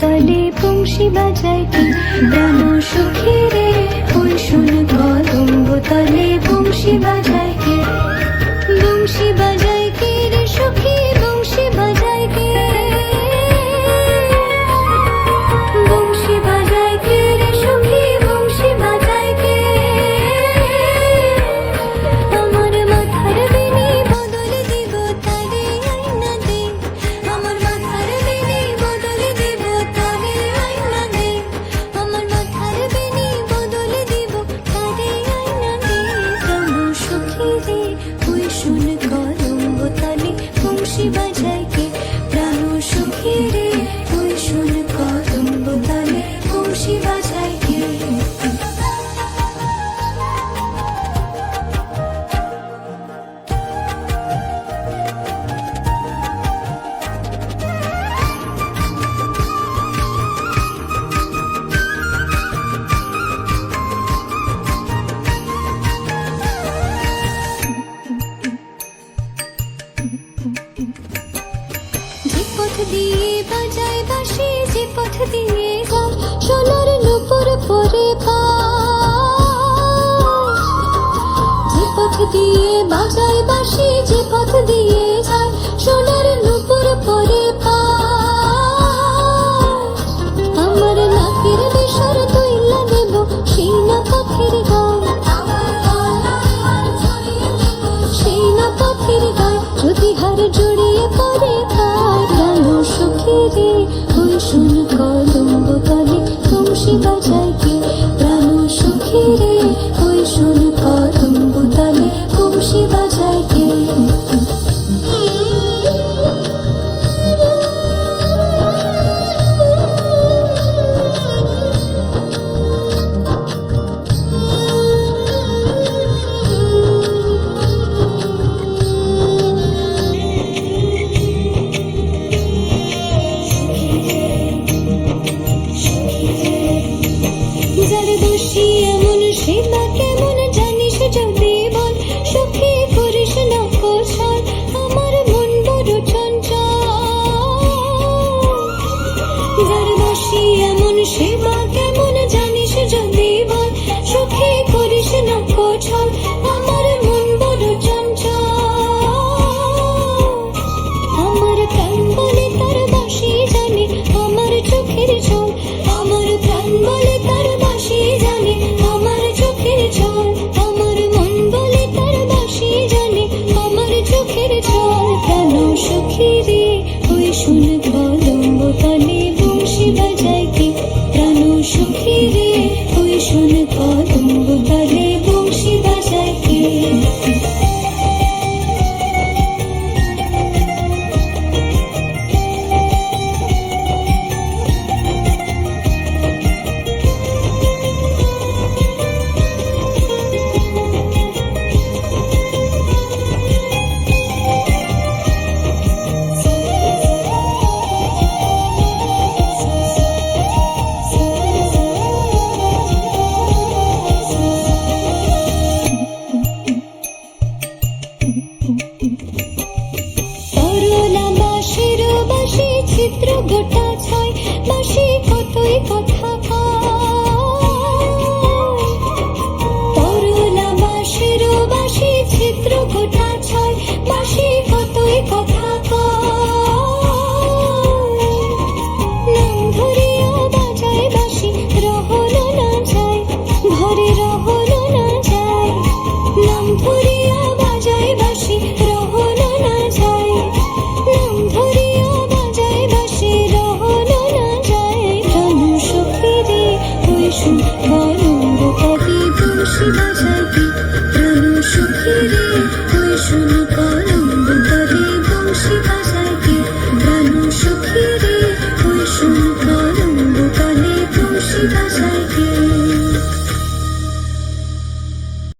তলে বংশী বাজায় কে প্রাণ সুখী রে, ওই শোন কদম্ব তলে বংশী বাজায় কে, বংশী বাজায় কে রে সখী, বংশী বাজায় কে, বংশী বাজায় কে রে সখী, বংশী বাজায় কে। আমার মাথার বেনি বদল দিব তারে আইনা দে, আমার মাথার বেনি বদল দিব তারে আইনা দে, আমার মাথার বেনি বদল দিব তারে আইনা দে। প্রাণ সখী রে ওই শোন কদম্ব তলে বংশী বাজায় কে, প্রাণ সখী রে ওই শোন কদম্ব তলে বংশী বাজায় কে। যে পথ দিয়ে বাজায় বাঁশি, যে পথ দিয়ে যায় সোনার নূপুর পরে পায়, যে পথ দিয়ে বাজায় বাঁশি, যে পথ দিয়ে